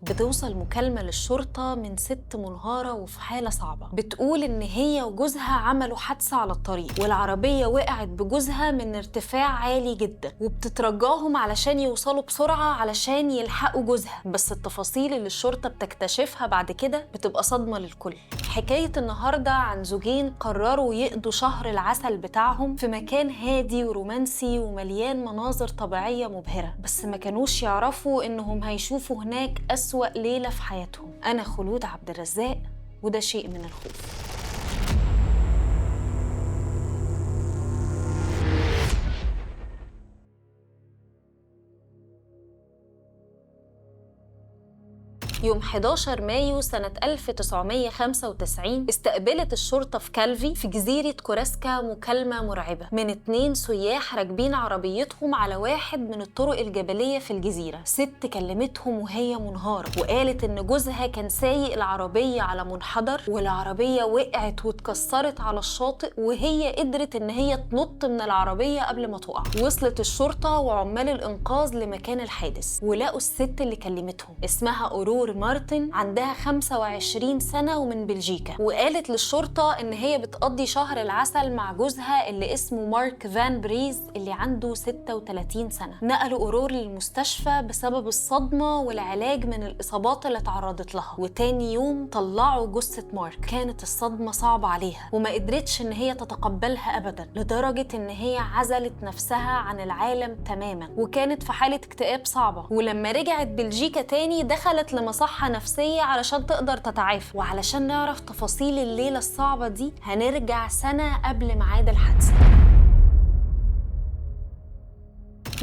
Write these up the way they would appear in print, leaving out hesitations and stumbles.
بتوصل مكالمة للشرطة من ست منهارة وفي حالة صعبة، بتقول إن هي وجوزها عملوا حادثة على الطريق والعربية وقعت بجوزها من ارتفاع عالي جدا، وبتترجاهم علشان يوصلوا بسرعة علشان يلحقوا جوزها. بس التفاصيل اللي الشرطة بتكتشفها بعد كده بتبقى صدمة للكل. حكاية النهاردة عن زوجين قرروا يقضوا شهر العسل بتاعهم في مكان هادي ورومانسي ومليان مناظر طبيعية مبهرة، بس ما كانوش يعرفوا إنهم هيشوفوا هناك أسوأ ليلة في حياتهم. أنا خلود عبد الرزاق، وده شيء من الخوف. يوم 11 مايو سنة 1995 استقبلت الشرطة في كالفي في جزيرة كوراسكا مكالمة مرعبة من 2 سياح راكبين عربيتهم على واحد من الطرق الجبلية في الجزيرة. ست كلمتهم وهي منهارة وقالت إن جوزها كان سايق العربية على منحدر، والعربية وقعت واتكسرت على الشاطئ وهي قدرت إن هي تنط من العربية قبل ما تقع. وصلت الشرطة وعمال الإنقاذ لمكان الحادث ولقوا الست اللي كلمتهم اسمها أورور مارتن، عندها 25 سنة ومن بلجيكا، وقالت للشرطة إن هي بتقضي شهر العسل مع جوزها اللي اسمه مارك فان بريز اللي عنده 36 سنة. نقلوا أورور للمستشفى بسبب الصدمة والعلاج من الإصابات اللي تعرضت لها، وتاني يوم طلعوا جثة مارك. كانت الصدمة صعبة عليها وما قدرتش إن هي تتقبلها أبدا، لدرجة إن هي عزلت نفسها عن العالم تماما وكانت في حالة اكتئاب صعبة. ولما رجعت بلجيكا تاني دخلت لمصحة نفسية علشان تقدر تتعافى. وعلشان نعرف تفاصيل الليلة الصعبة دي هنرجع سنة قبل ميعاد الحادثة.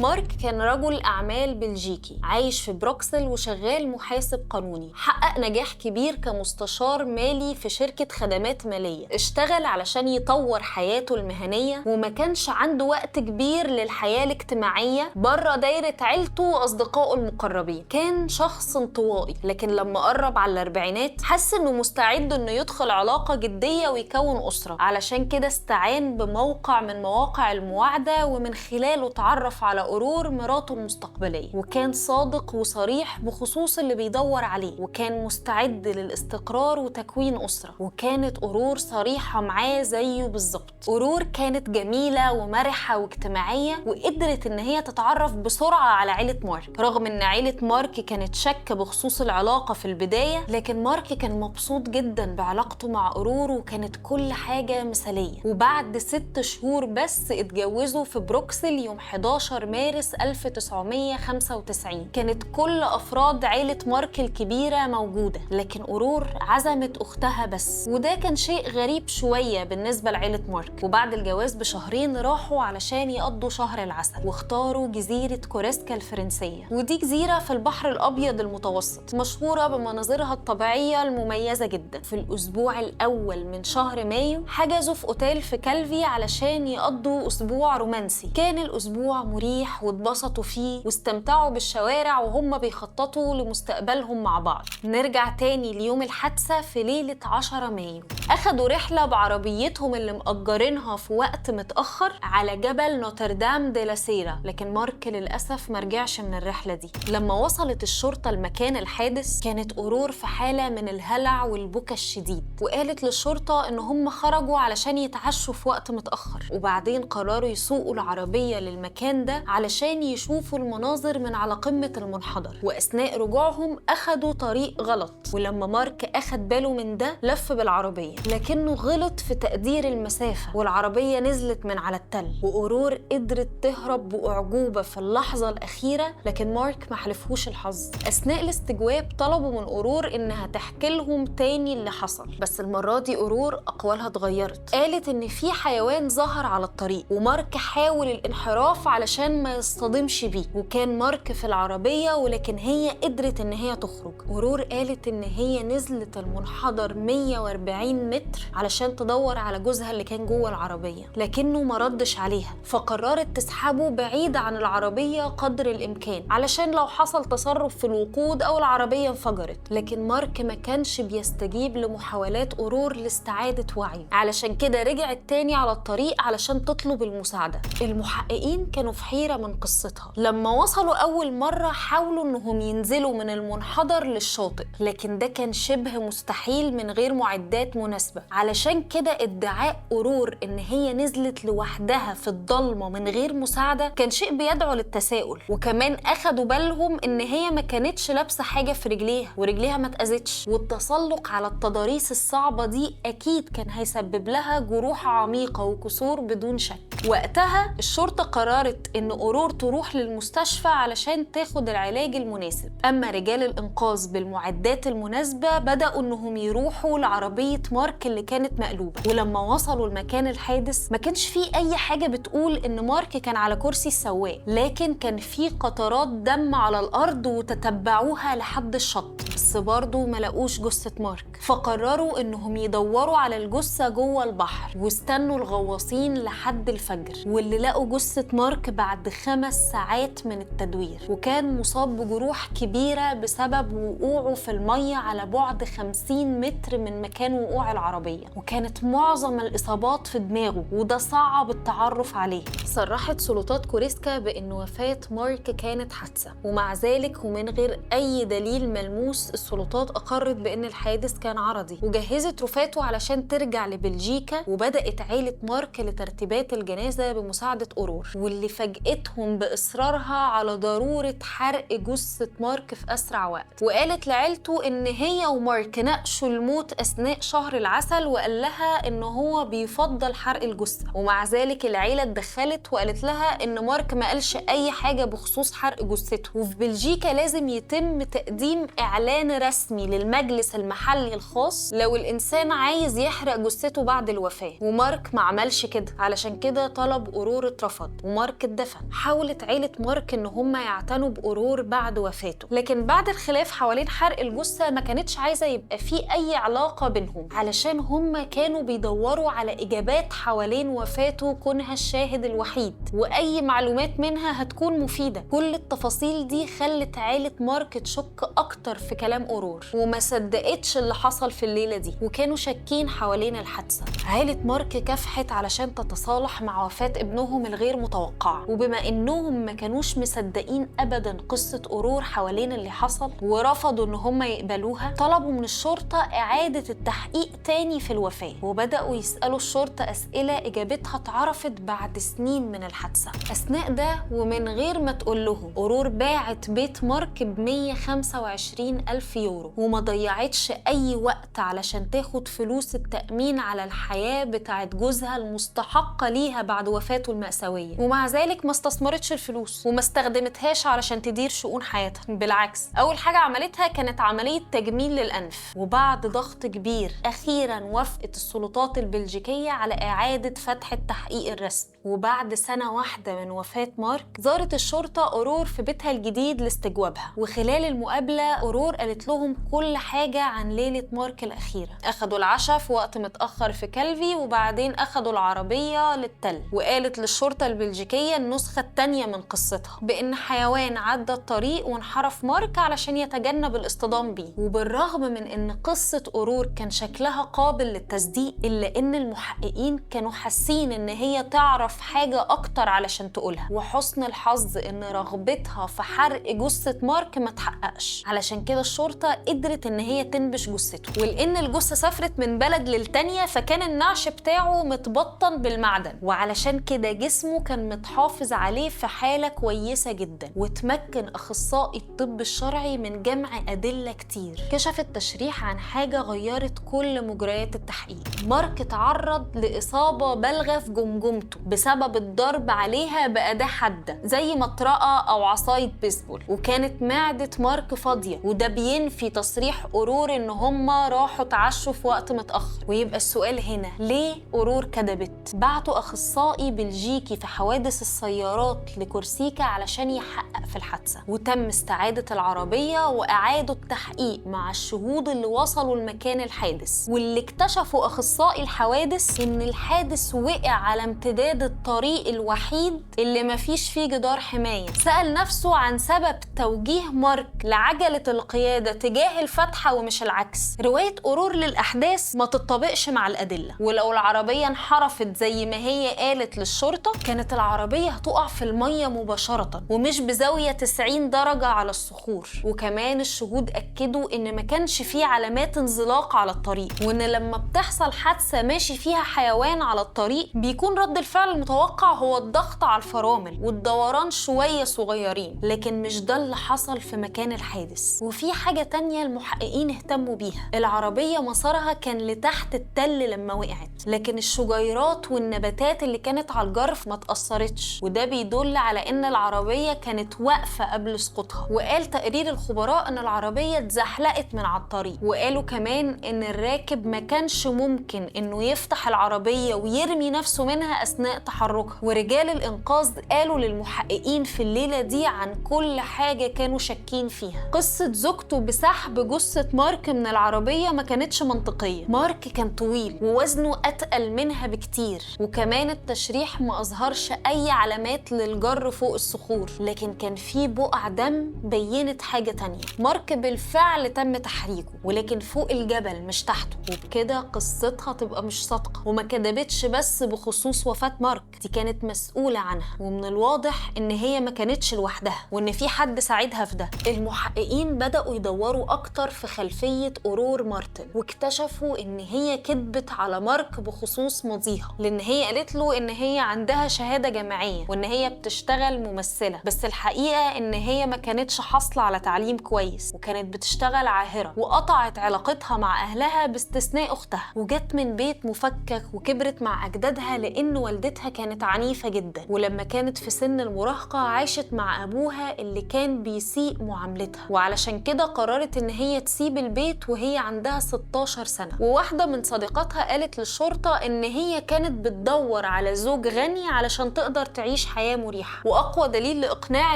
مارك كان رجل أعمال بلجيكي عايش في بروكسل وشغال محاسب قانوني. حقق نجاح كبير كمستشار مالي في شركة خدمات مالية، اشتغل علشان يطور حياته المهنية وما كانش عنده وقت كبير للحياة الاجتماعية بره دايرة عيلته وأصدقائه المقربين. كان شخص انطوائي، لكن لما قرب على الأربعينات حس إنه مستعد إنه يدخل علاقة جدية ويكون أسرة. علشان كده استعان بموقع من مواقع المواعدة ومن خلاله تعرف على أورور مراته المستقبلية، وكان صادق وصريح بخصوص اللي بيدور عليه، وكان مستعد للاستقرار وتكوين أسرة. وكانت أورور صريحة معاه زيه بالظبط. أورور كانت جميلة ومرحة واجتماعية وقدرت إن هي تتعرف بسرعة على عيلة مارك، رغم إن عيلة مارك كانت شاكة بخصوص العلاقة في البداية، لكن مارك كان مبسوط جدا بعلاقته مع أورور وكانت كل حاجة مثالية. وبعد 6 شهور بس اتجوزوا في بروكسل يوم 11 مارس 1995. كانت كل أفراد عيلة مارك الكبيرة موجودة، لكن أورور عزمت أختها بس، وده كان شيء غريب شوية بالنسبة لعيلة مارك. وبعد الجواز بشهرين راحوا علشان يقضوا شهر العسل واختاروا جزيرة كوراسكا الفرنسية، ودي جزيرة في البحر الأبيض المتوسط مشهورة بمناظرها الطبيعية المميزة جدا. في الأسبوع الأول من شهر مايو حجزوا في أوتيل في كالفي علشان يقضوا أسبوع رومانسي. كان الأسبوع مريح واتبسطوا فيه واستمتعوا بالشوارع وهم بيخططوا لمستقبلهم مع بعض. نرجع تاني ليوم الحادثة في ليلة 10 مايو. أخدوا رحلة بعربيتهم اللي مأجرينها في وقت متأخر على جبل نوتردام دي لا سيرا، لكن مارك للأسف مرجعش من الرحلة دي. لما وصلت الشرطة لمكان الحادث كانت أورور في حالة من الهلع والبكا الشديد، وقالت للشرطة إن هم خرجوا علشان يتعشوا في وقت متأخر، وبعدين قرروا يسوقوا العربية للمكان ده علشان يشوفوا المناظر من على قمة المنحدر. وأثناء رجوعهم أخدوا طريق غلط، ولما مارك أخد باله من ده لف بالعربية، لكنه غلط في تقدير المسافة والعربية نزلت من على التل. وأورور قدرت تهرب بأعجوبة في اللحظة الأخيرة، لكن مارك محلفهوش الحظ. أثناء الاستجواب طلبوا من أورور إنها تحكي لهم تاني اللي حصل، بس المرة دي أورور أقوالها اتغيرت. قالت إن في حيوان ظهر على الطريق ومارك حاول الانحراف علشان ما يصطدمش بيه، وكان مارك في العربية ولكن هي قدرت إن هي تخرج. أورور قالت إن هي نزلت المنحدر 140 متر علشان تدور على جوزها اللي كان جوه العربية، لكنه ما ردش عليها، فقررت تسحبه بعيد عن العربية قدر الإمكان علشان لو حصل تصرف في الوقود أو العربية انفجرت. لكن مارك ما كانش بيستجيب لمحاولات أورور لاستعادة وعيه، علشان كده رجعت تاني على الطريق علشان تطلب المساعدة. المحققين كانوا في حيرة كبيرة من قصتها. لما وصلوا أول مرة حاولوا إنهم ينزلوا من المنحدر للشاطئ، لكن ده كان شبه مستحيل من غير معدات مناسبة. علشان كده ادعاء أورور إن هي نزلت لوحدها في الضلمة من غير مساعدة كان شيء بيدعو للتساؤل. وكمان أخدوا بالهم إن هي ما كانتش لابسة حاجة في رجليها ورجليها ما اتأذتش، والتسلق على التضاريس الصعبة دي أكيد كان هيسبب لها جروح عميقة وكسور بدون شك. وقتها الشرطة قررت إن أورور تروح للمستشفى علشان تاخد العلاج المناسب. أما رجال الإنقاذ بالمعدات المناسبة بدأوا إنهم يروحوا لعربية مارك اللي كانت مقلوبة. ولما وصلوا لمكان الحادث ما كانش فيه أي حاجة بتقول إن مارك كان على كرسي السواق، لكن كان فيه قطرات دم على الأرض وتتبعوها لحد الشط، بس برضه ما لقوش جثة مارك. فقرروا إنهم يدوروا على الجثة جوه البحر واستنوا الغواصين لحد الفجر، واللي لقوا جثة مارك بعد 5 ساعات من التدوير، وكان مصاب بجروح كبيرة بسبب وقوعه في المية على بعد 50 متر من مكان وقوع العربية، وكانت معظم الإصابات في دماغه وده صعب التعرف عليه. صرحت سلطات كوريسكا بأن وفاة مارك كانت حادثة، ومع ذلك ومن غير أي دليل ملموس السلطات أقرت بأن الحادث كان عرضي، وجهزت رفاته علشان ترجع لبلجيكا. وبدأت عائلة مارك لترتيبات الجنازة بمساعدة أورور، واللي فاجأتهم بإصرارها على ضرورة حرق جثة مارك في أسرع وقت. وقالت لعيلته إن هي ومارك ناقشوا الموت أثناء شهر العسل، وقال لها إن هو بيفضل حرق الجثة. ومع ذلك العيلة اتدخلت وقالت لها إن مارك ما قالش أي حاجة بخصوص حرق جثته، وفي بلجيكا لازم يتم تقديم إعلان رسمي للمجلس المحلي الخاص لو الإنسان عايز يحرق جثته بعد الوفاة. ومارك ما عملش كده، علشان كده طلب أورور اترفض ومارك اتدفن. حاولت عيلة مارك إن هم يعتنوا بأورور بعد وفاته، لكن بعد الخلاف حوالين حرق الجثة ما كانتش عايزة يبقى في أي علاقة بينهم، علشان هم كانوا بيدوروا على إجابات حوالين وفاته كونها الشاهد الوحيد، وأي معلومات منها هتكون مفيدة. كل التفاصيل دي خلت عيلة مارك تشك أكتر في كلام أورور، وما صدقتش اللي حصل في الليلة دي، وكانوا شاكين حوالين الحادثة. عيلة مارك كافحت علشان تتصالح مع وفاة ابنهم الغير متوقعة، وبما إنهم ما كانوش مصدقين أبدا قصة أورور حوالين اللي حصل ورفضوا إن هم يقبلوها، طلبوا من الشرطة إعادة التحقيق تاني في الوفاة، وبدأوا يسألوا الشرطة أسئلة إجابتها اتعرفت بعد سنين من الحادثة. أثناء ده ومن غير ما تقول لهم، أورور باعت بيت مارك ب125,000 يورو، وما ضيعتش أي وقت علشان تاخد فلوس التأمين على الحياة بتاعت جوزها المستحقة ليها بعد وفاته المأساوية. ومع ذلك ما استثمرتش الفلوس وما استخدمتهاش علشان تدير شؤون حياتها، بالعكس أول حاجة عملتها كانت عملية تجميل للأنف. وبعد ضغط كبير أخيراً وافقت السلطات البلجيكية على إعادة فتح التحقيق الرسمي. وبعد سنة واحدة من وفاة مارك زارت الشرطة أورور في بيتها الجديد لاستجوابها، وخلال المقابلة أورور قالت لهم كل حاجة عن ليلة مارك الأخيرة. أخدوا العشاء في وقت متأخر في كالفي، وبعدين أخدوا العربية للتل. وقالت للشرطة البلجيكية النسخة التانية من قصتها بأن حيوان عدى الطريق وانحرف مارك علشان يتجنب الاصطدام بيه. وبالرغم من أن قصة أورور كان شكلها قابل للتصديق، إلا أن المحققين كانوا حاسين أن هي تعرف حاجة أكتر علشان تقولها. وحسن الحظ أن رغبتها في حرق جثة مارك ما تحققش، علشان كده الشرطة قدرت أن هي تنبش جثته. ولأن الجثة سافرت من بلد للتانية فكان النعش بتاعه متبطن بالمعدن، وعلشان كده جسمه كان متحافظ عليه في حالة كويسة جدا. وتمكن أخصائي الطب الشرعي من جمع أدلة كتير كشفت تشريح عن حاجة غيرت كل مجريات التحقيق. مارك تعرض لإصابة بالغة في جمجمته بسبب الضرب عليها بأداة حادة زي مطرقة أو عصاية بيسبول، وكانت معدة مارك فاضية، وده بينفي تصريح أورور إن هما راحوا اتعشوا في وقت متأخر. ويبقى السؤال هنا، ليه أورور كدبت؟ بعتوا أخصائي بلجيكي في حوادث السيارات لكورسيكا علشان يحقق في الحادثة، وتم استعادة العربية وإعادة التحقيق مع الشهود اللي وصلوا لمكان الحادث. واللي اكتشفوا أخصائي الحوادث إن الحادث وقع على امتداد الطريق الوحيد اللي مفيش فيه جدار حماية. سأل نفسه عن سبب توجيه مارك لعجلة القيادة تجاه الفتحة ومش العكس، رواية أورور للأحداث ما تطبقش مع الأدلة، ولو العربية انحرفت زي ما هي قالت للشرطة كانت العربية هتقع في المية مباشرة ومش بزاوية 90 درجة على الصخور. وكمان الشهود أكدوا إن ما كانش فيه علامات انزلاق على الطريق، وإن لما بتحصل حادثة ماشي فيها حيوان على الطريق بيكون رد الفعل المتوقع هو الضغط على الفرامل والدوران شوية صغيرين، لكن مش ده اللي حصل في مكان الحادث. وفي حاجة تانية المحققين اهتموا بيها، العربية مسارها كان لتحت التل لما وقعت، لكن الشجيرات والنباتات اللي كانت على الجرف ما تأثرتش، وده بيدل على إن العربية كانت واقفة قبل سقوطها. وقال تقرير الخبراء إن العربية اتزحلقت من على الطريق، وقالوا كمان إن الراكب ما كانش ممكن إنه يفتح العربية ويرمي نفسه منها أثناء تحركها. ورجال الإنقاذ قالوا للمحققين في الليلة دي عن كل حاجة كانوا شاكين فيها. قصة زوجته بسحب جثة مارك من العربية ما كانتش منطقية، مارك كان طويل ووزنه أتقل منها بكتير، وكمان التشريح ما أظهرش أي علامات للجر فوق الصخور، لكن كان في بقع دم بينت حاجة تانية. مارك بالفعل تم تحريكه ولكن فوق الجبل مش تحته، وبكده قصتها تبقى مش صادقة وما كدبتش بس بخصوص وفاة مارك، دي كانت مسؤولة عنها، ومن الواضح إن هي ما كانتش لوحدها وإن في حد ساعدها في ده. المحققين بدأوا يدوروا أكتر في خلفية أورور مارتن، واكتشفوا إن هي كذبت على مارك بخصوص ماضيها، لأن هي قالت له إن هي عندها شهادة جامعية وإن هي بتشتغل ممثلة، بس الحقيقة إن هي ما كانتش حاصلة على تعليم كويس وكانت بتشتغل عاهرة، وقطعت علاقتها مع أهلها باستثناء أختها، وجت من بيت مفكك وكبرت مع أجدادها لأن والدتها كانت عنيفة جدا، ولما كانت في سن المراهقة عاشت مع أبوها اللي كان بيسيء معاملتها، وعلشان كده قررت إن هي تسيب البيت وهي عندها 16 سنة. وواحدة من صديقاتها قالت للشرطة إن هي كانت بتدور على زوج غني علشان تقدر تعيش حياة مريحة. وأقوى دليل لإقناع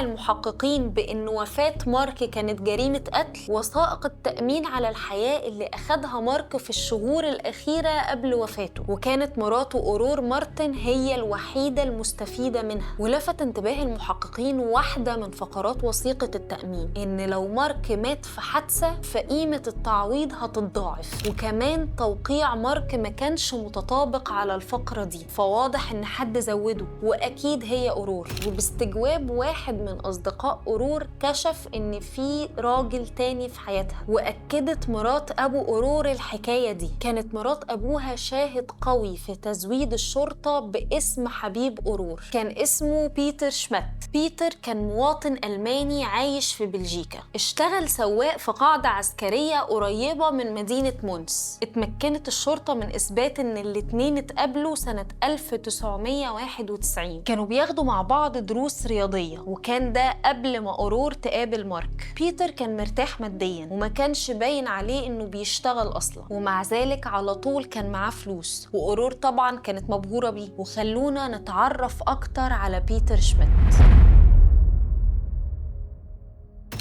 المحققين بإن وفاة مارك كانت جريمة قتل وثائق التأمين على الحياة اللي أخدها مارك في الشهور الأخيرة قبل وفاته، وكانت مراته أورور مارتن هي الوحيدة المستفيدة منها. ولفت انتباه المحققين واحدة من فقرات وثيقة التأمين، إن لو مارك مات في حادثة فقيمة التعويض هتتضاعف، وكمان توقيع مارك ما كانش متطابق على الفقرة دي، فواضح إن حد زوده وأكيد هي أورور. وباستجواب واحد من أصدقاء أورور كشف إن في راجل تاني في حياتها، وأكدت مرات أبو أورور الحكاية دي. كانت مرات أبوها شاهد قوي في تزويد الشرطة باسم حبيب أورور، كان اسمه بيتر شمات. بيتر كان مواطن ألماني عايش في بلجيكا، اشتغل سواق في قاعدة عسكرية قريبة من مدينة مونس. اتمكنت الشرطة من إثبات إن الاتنين اتقابلوا سنة 1991، كانوا بياخدوا مع بعض دروس رياضية، وكان ده قبل ما أورور تقابل مارك. بيتر كان مرتاح ماديا وما كانش باين عليه إنه بيشتغل أصلا، ومع ذلك على طول كان معاه فلوس، وأورور طبعا كانت مبهورة بيه. وخلونا نتعرف أكتر على بيتر شمات.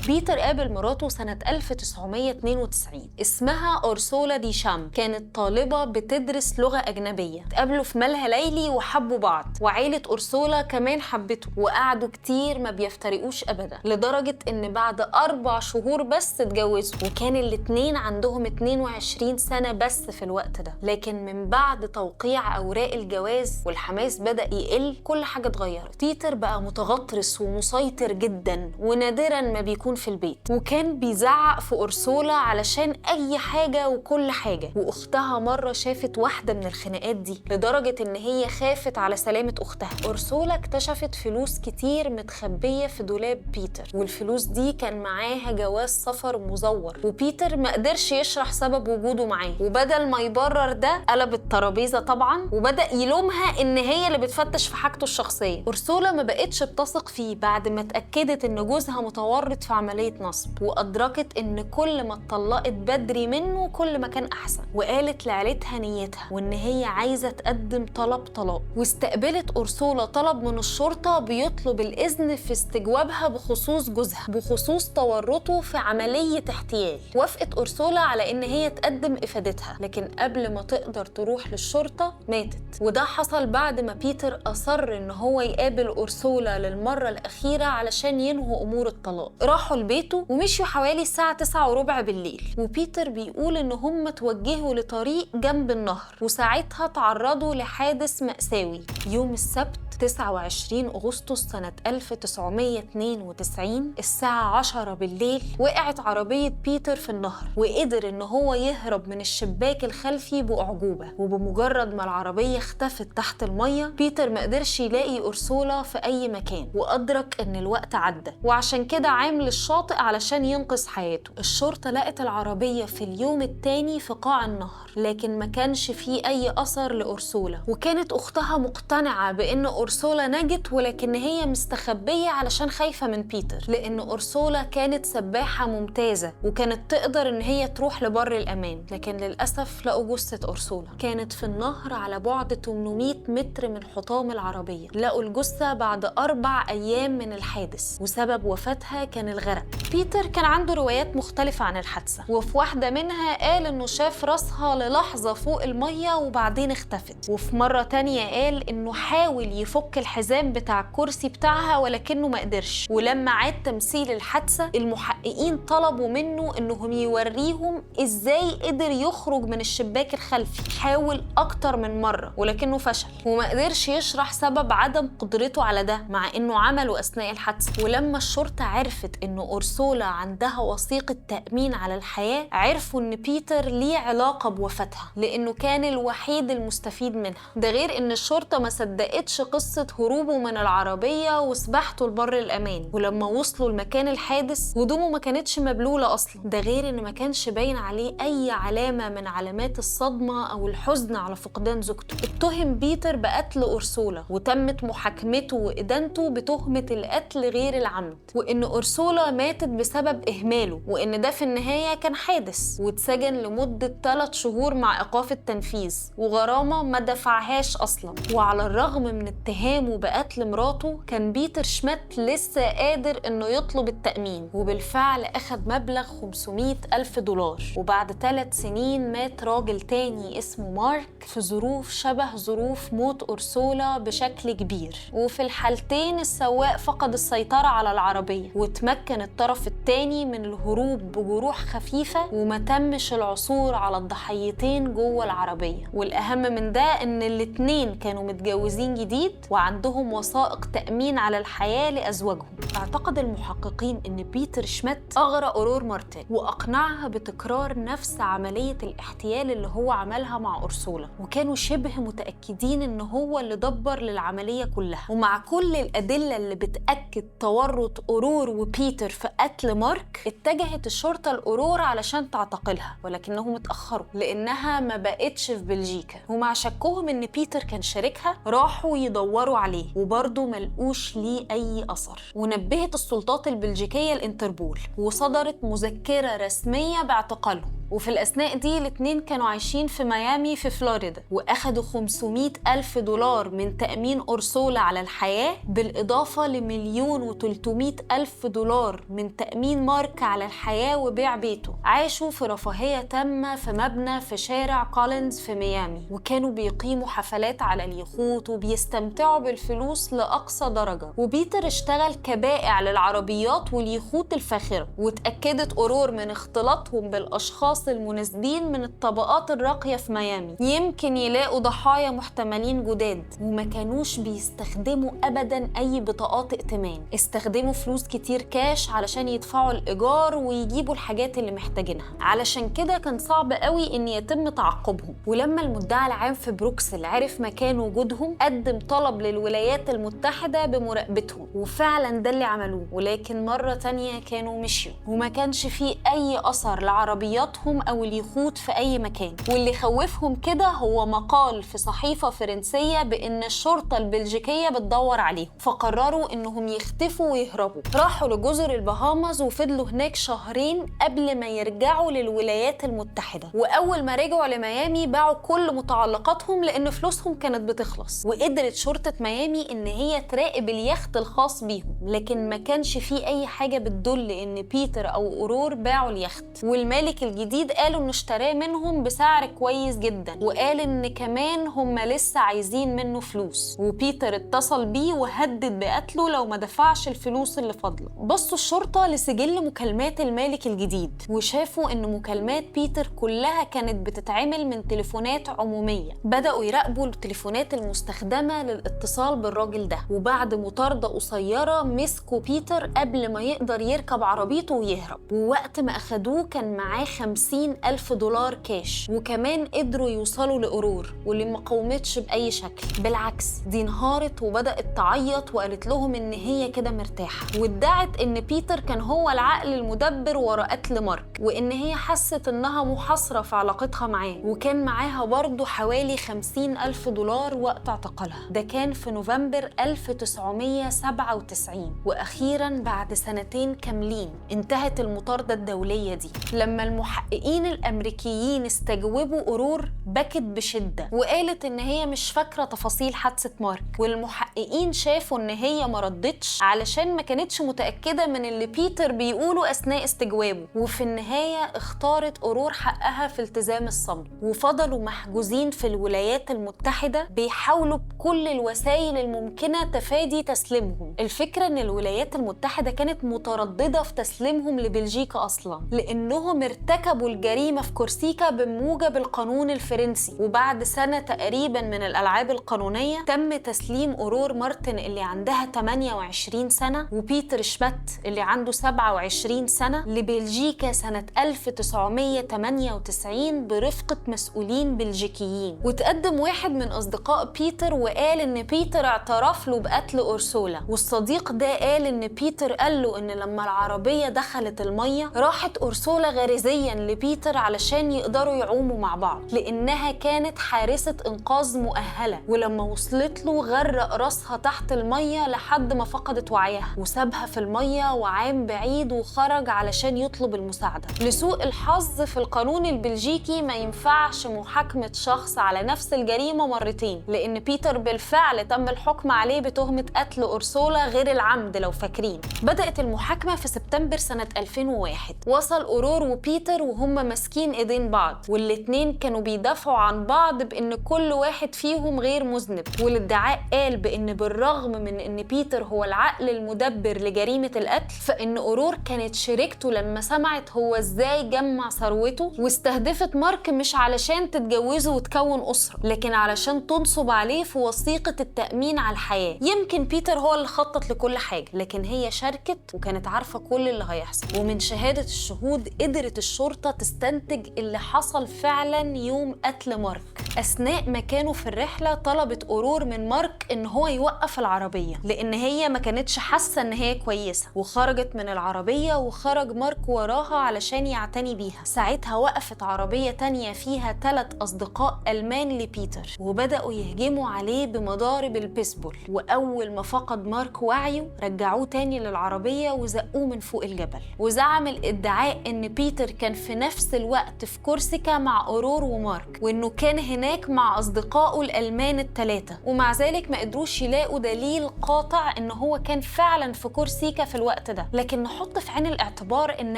بيتر قابل مراته سنة 1992، اسمها أورسولا ديشام، كانت طالبة بتدرس لغة أجنبية. اتقابلوا في ملهى ليلي وحبوا بعض، وعيلة أورسولا كمان حبته، وقعدوا كتير ما بيفترقوش أبدا، لدرجة إن بعد 4 شهور بس اتجوزوا، وكان الاتنين عندهم 22 سنة بس في الوقت ده. لكن من بعد توقيع أوراق الجواز والحماس بدأ يقل، كل حاجة اتغيرت. بيتر بقى متغطرس ومسيطر جدا، ونادرا ما بيكون في البيت، وكان بيزعق في أورسولا علشان أي حاجة وكل حاجة. وأختها مرة شافت واحدة من الخناقات دي لدرجة إن هي خافت على سلامة أختها. أورسولا اكتشفت فلوس كتير متخبية في دولاب بيتر، والفلوس دي كان معاها جواز سفر مزور، وبيتر ما قدرش يشرح سبب وجوده معاه، وبدل ما يبرر ده قلب الترابيزة طبعا وبدأ يلومها إن هي اللي بتفتش في حاجته الشخصية. أورسولا ما بقتش بتثق فيه بعد ما اتأكدت إن جوزها متورط في عملية نصب، وأدركت إن كل ما اتطلقت بدري منه كل ما كان أحسن، وقالت لعيلتها نيتها وإن هي عايزة تقدم طلب طلاق. واستقبلت أورسولا طلب من الشرطة بيطلب الإذن في استجوابها بخصوص جوزها، بخصوص تورطه في عملية احتيال. وافقت أورسولا على إن هي تقدم إفادتها، لكن قبل ما تقدر تروح للشرطة ماتت. وده حصل بعد ما بيتر أصر إن هو يقابل أورسولا للمرة الأخيرة علشان ينهوا أمور الطلاق. راحوا راحوا لبيته ومشيوا حوالي الساعة 9:15 بالليل، وبيتر بيقول إن هم توجهوا لطريق جنب النهر، وساعتها تعرضوا لحادث مأساوي. يوم السبت 29 أغسطس سنة 1992 الساعة 10 بالليل وقعت عربية بيتر في النهر، وقدر إن هو يهرب من الشباك الخلفي بأعجوبة. وبمجرد ما العربية اختفت تحت المية، بيتر ما قدرش يلاقي أرسولا في أي مكان، وأدرك إن الوقت عدى، وعشان كده عام للشاطئ علشان ينقذ حياته. الشرطة لقت العربية في اليوم التاني في قاع النهر، لكن ما كانش فيه أي أثر لأرسولا، وكانت أختها مقتنعة بإن أرسولا نجت، ولكن هي مستخبية علشان خايفة من بيتر، لأن أرسولا كانت سباحة ممتازة وكانت تقدر إن هي تروح لبر الأمان. لكن للأسف لقوا جثة أرسولا كانت في النهر على بعد 800 متر من حطام العربية. لقوا الجثة بعد 4 أيام من الحادث، وسبب وفاتها كان الغرق. بيتر كان عنده روايات مختلفة عن الحادثة، وفي واحدة منها قال إنه شاف راسها للحظة فوق المية وبعدين اختفت، وفي مرة تانية قال إنه حاول يفك الحزام بتاع الكرسي بتاعها ولكنه ما قدرش. ولما عاد تمثيل الحادثة، المحققين طلبوا منه إنهم يوريهم إزاي قدر يخرج من الشباك الخلفي. حاول أكتر من مرة ولكنه فشل، وما قدرش يشرح سبب عدم قدرته على ده، مع إنه عمله أثناء الحادثة. ولما الشرطة عرفت إنه أرسولا عندها وثيقة تأمين على الحياة، عرفوا إن بيتر ليه علاقة بوفاتها، لأنه كان الوحيد المستفيد منها. ده غير إن الشرطة ما صدقتش قصة هروبه من العربية وسباحته لبر الأمان. ولما وصلوا لمكان الحادث، هدومه ما كانتش مبلولة أصلا، ده غير إن ما كانش باين عليه أي علامة من علامات الصدمة أو الحزن على فقدان زوجته. اتهم بيتر بقتل أرسولا، وتمت محاكمته وإدانته بتهمة القتل غير العمد، وإن أرسولا ماتت بسبب إهماله، وإن ده في النهاية كان حادث. واتسجن لمدة 3 شهور مع إيقاف التنفيذ وغرامة ما دفعهاش أصلا. وعلى الرغم من اتهامه بقتل مراته، كان بيتر شمات لسه قادر إنه يطلب التأمين، وبالفعل أخد مبلغ 500,000 دولار. وبعد 3 سنين مات راجل تاني اسمه مارك في ظروف شبه ظروف موت أرسولا بشكل كبير، وفي الحالتين السواق فقد السيطرة على العربية، وتمكن الطرف التاني من الهروب بجروح خفيفة، وما تمش العثور على الضحيتين جوه العربية. والأهم من ده إن الاتنين كانوا متجوزين جديد وعندهم وثائق تأمين على الحياة لأزواجهم. اعتقد المحققين إن بيتر شمات أغرى أورور مارتن، وأقنعها بتكرار نفس عملية الاحتيال اللي هو عملها مع أرسولا، وكانوا شبه متأكدين إن هو اللي دبر للعملية كلها. ومع كل الأدلة اللي بتأكد تورط أورور وبيتر في قتل مارك، اتجهت الشرطة لأورور علشان تعتقلها، ولكنهم اتأخروا لأنها ما بقتش في بلجيكا. ومع شكهم إن بيتر كان شاركها، راحوا يدوروا عليه وبرضه ملقوش ليه أي أثر. ونبهت السلطات البلجيكية الانتربول، وصدرت مذكرة رسمية باعتقالهم. وفي الأثناء دي الاتنين كانوا عايشين في ميامي في فلوريدا، وأخدوا 500,000 دولار من تأمين أرسولا على الحياة، بالإضافة ل1,300,000 دولار من تأمين مارك على الحياة وبيع بيته. عاشوا في رفاهية تامة في مبنى في شارع كولينز في ميامي، وكانوا بيقيموا حفلات على اليخوت وبيستمتعوا بالفلوس لأقصى درجة. وبيتر اشتغل كبائع للعربيات واليخوت الفاخرة، واتأكدت أورور من اختلاطهم بالأشخاص المناسبين من الطبقات الراقية في ميامي، يمكن يلاقوا ضحايا محتملين جداد. وما كانوش بيستخدموا أبداً أي بطاقات ائتمان، استخدموا فلوس كتير كاش علشان يدفعوا الإيجار ويجيبوا الحاجات اللي محتاجينها. علشان كده كان صعب قوي إن يتم تعقبهم. ولما المدعي العام في بروكسل عرف مكان وجودهم، قدم طلب للولايات المتحدة بمراقبتهم، وفعلاً ده اللي عملوه. ولكن مرة تانية كانوا مشيوا، وما كانش فيه أي أثر لعربياتهم أو اليخوت في أي مكان. واللي خوفهم كده هو مقال في صحيفة فرنسية بإن الشرطة البلجيكية بتدور عليهم، فقرروا إنهم يختفوا ويهربوا. راحوا لجزر البهاماز وفضلوا هناك 2 شهر قبل ما يرجعوا للولايات المتحدة. وأول ما رجعوا لميامي باعوا كل متعلقاتهم لأن فلوسهم كانت بتخلص. وقدرت شرطة ميامي إن هي تراقب اليخت الخاص بيهم، لكن ما كانش فيه أي حاجة بتدل إن بيتر أو أورور باعوا اليخت. والمالك الجديد الجديد قالوا إنه اشتراه منهم بسعر كويس جدا، وقال إن كمان هم لسه عايزين منه فلوس، وبيتر اتصل بيه وهدد بقتله لو ما دفعش الفلوس اللي فاضله. بصوا الشرطة لسجل مكالمات المالك الجديد وشافوا إن مكالمات بيتر كلها كانت بتتعمل من تليفونات عمومية. بدأوا يراقبوا التليفونات المستخدمة للاتصال بالراجل ده، وبعد مطاردة قصيرة مسكوا بيتر قبل ما يقدر يركب عربيته ويهرب. ووقت ما أخدوه كان معاه 50,000 دولار كاش، وكمان قدروا يوصلوا لأورور واللي ما قاومتش بأي شكل، بالعكس دي انهارت وبدأت تعيط وقالت لهم إن هي كده مرتاحة، وادعت إن بيتر كان هو العقل المدبر ورا قتل مارك، وإن هي حست إنها محاصرة في علاقتها معاه، وكان معاها برضه حوالي 50,000 دولار وقت اعتقالها. ده كان في نوفمبر 1997. وأخيراً بعد سنتين كاملين انتهت المطاردة الدولية دي لما المحققين الأمريكيين استجوبوا أورور بكت بشدة وقالت إن هي مش فاكرة تفاصيل حادثة مارك، والمحققين شافوا إن هي ما ردتش علشان ما كانتش متأكدة من اللي بيتر بيقوله أثناء استجوابه. وفي النهاية اختارت أورور حقها في التزام الصمت، وفضلوا محجوزين في الولايات المتحدة بيحاولوا بكل الوسائل الممكنة تفادي تسليمهم. الفكرة إن الولايات المتحدة كانت مترددة في تسليمهم لبلجيكا أصلاً، لأنهم ارتكبوا الجريمة في كورسيكا بموجب القانون الفرنسي. وبعد سنة تقريباً من الألعاب القانونية تم تسليم أورور مارتن اللي عندها 28 سنة وبيتر شمات اللي عنده 27 سنة لبلجيكا سنة 1998 برفقة مسؤولين بلجيكيين. وتقدم واحد من أصدقاء بيتر وقال إن بيتر اعترف له بقتل أورسولا، والصديق ده قال إن بيتر قال له إن لما العربية دخلت المية راحت أورسولا غريزياً لبيتر علشان يقدروا يعوموا مع بعض، لأنها كانت حارسة إنقاذ مؤهلة، ولما وصلت له غرق راسها تحت المية لحد ما فقدت وعيها وسابها في المية وعام بعيد وخرج علشان يطلب المساعدة. لسوء الحظ في القانون البلجيكي ما ينفعش محاكمة شخص على نفس الجريمة مرتين، لأن بيتر بالفعل تم الحكم عليه بتهمة قتل أورسولا غير العمد لو فاكرين. بدأت المحاكمة في سبتمبر سنة 2001. وصل أورور وبيتر وهم ماسكين إيدين بعض، والاتنين كانوا بيدافعوا عن بعض بإن كل واحد فيهم غير مذنب، والادعاء قال بإن بالرغم من إن بيتر هو العقل المدبر لجريمة القتل، فإن أورور كانت شريكته لما سمعت هو إزاي جمع ثروته واستهدفت مارك مش علشان تتجوزه وتكون أسرة، لكن علشان تنصب عليه في وثيقة التأمين على الحياة. يمكن بيتر هو اللي خطط لكل حاجة، لكن هي شاركت وكانت عارفة كل اللي هيحصل. ومن شهادة الشهود قدرت الشرطة تستنتج اللي حصل فعلا يوم قتل مارك. أثناء ما كانوا في الرحلة طلبت أورور من مارك إن هو يوقف العربية لأن هي ما كانتش حاسة إن هي كويسة، وخرجت من العربية وخرج مارك وراها علشان يعتني بيها. ساعتها وقفت عربية تانية فيها 3 أصدقاء ألمان لبيتر وبدأوا يهجموا عليه بمضارب البيسبول، وأول ما فقد مارك وعيه رجعوه تاني للعربية وزقوه من فوق الجبل. وزعم الادعاء إن بيتر كان في نفس الوقت في كورسيكا مع أورور ومارك، وإنه كان هناك مع أصدقائه الألمان ال3، ومع ذلك ما قدروش يلاقوا دليل قاطع إن هو كان فعلا في كورسيكا في الوقت ده. لكن نحط في عين الاعتبار إن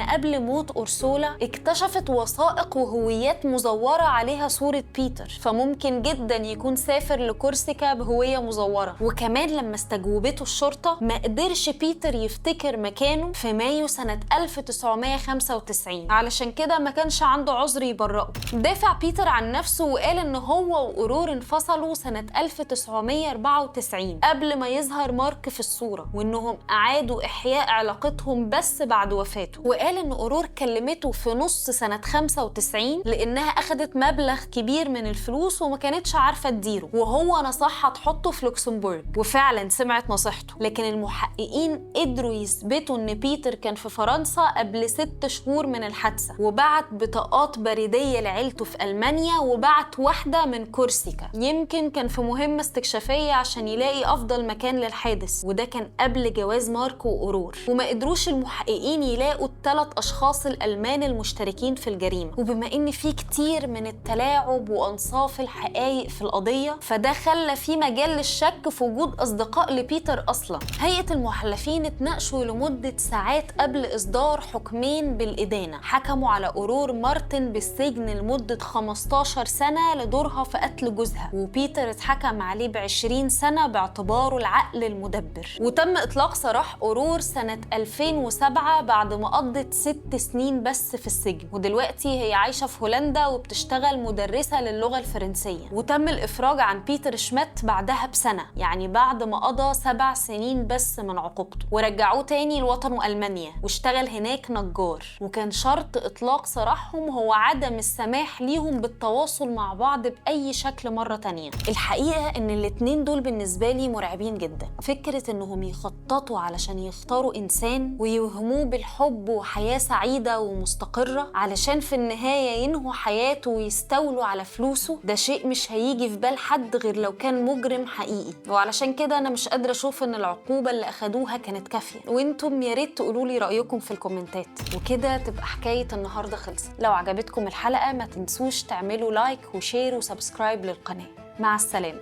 قبل موت أورسولا اكتشفت وثائق وهويات مزورة عليها صورة بيتر، فممكن جدا يكون سافر لكورسيكا بهوية مزورة. وكمان لما استجوبته الشرطة ما قدرش بيتر يفتكر مكانه في مايو سنة 1995، علشان كده ما كانش عنده عذر يبرئه. دافع بيتر عن نفسه وقال إن هو وأورور انفصلوا سنة 1994 قبل ما يظهر مارك في الصورة، وإنهم أعادوا إحياء علاقتهم بس بعد وفاته. وقال إن أورور كلمته في نص سنة 95 لأنها أخدت مبلغ كبير من الفلوس وما كانتش عارفة تديره، وهو نصحها تحطه في لوكسمبورغ، وفعلا سمعت نصيحته. لكن المحققين قدروا يثبتوا إن بيتر كان في فرنسا قبل 6 شهور من الحادثة، وبعت بطاقات بريدية لعيلته في ألمانيا، وبعت واحدة واحدة من كورسيكا، يمكن كان في مهمة استكشافية عشان يلاقي أفضل مكان للحادث، وده كان قبل جواز مارك وأورور. وما قدروش المحققين يلاقوا ال3 أشخاص الألمان المشتركين في الجريمة، وبما إن في كتير من التلاعب وأنصاف الحقائق في القضية، فده خلى في مجال للشك في وجود أصدقاء لبيتر أصلا. هيئة المحلفين اتناقشوا لمدة ساعات قبل إصدار حكمين بالإدانة، حكموا على أورور مارتن بالسجن لمدة 15 سنة لدورها في قتل جوزها، وبيتر اتحكم عليه ب20 سنة باعتباره العقل المدبر. وتم إطلاق سراح أورور سنة 2007 بعد ما قضت 6 سنين بس في السجن، ودلوقتي هي عايشة في هولندا وبتشتغل مدرسة للغة الفرنسية. وتم الإفراج عن بيتر شميت بعدها بسنة، يعني بعد ما قضى 7 سنين بس من عقوبته، ورجعوه تاني لوطنه ألمانيا واشتغل هناك نجار. وكان شرط إطلاق سراحهم هو عدم السماح ليهم بالتواصل مع بعض بأي شكل مرة تانية. الحقيقة إن الاتنين دول بالنسبة لي مرعبين جدا. فكرة إنهم يخططوا علشان يختاروا إنسان ويوهموه بالحب وحياة سعيدة ومستقرة علشان في النهاية ينهوا حياته ويستولوا على فلوسه، ده شيء مش هيجي في بال حد غير لو كان مجرم حقيقي. وعلشان كده أنا مش قادرة أشوف إن العقوبة اللي أخدوها كانت كافية. وإنتم يا ريت تقولوا لي رأيكم في الكومنتات. وكده تبقى حكاية النهاردة خلصت. لو عجبتكم الحلقة ما تنسوش تعملوا لايك وشير وسبسكرايب للقناة. مع السلامة.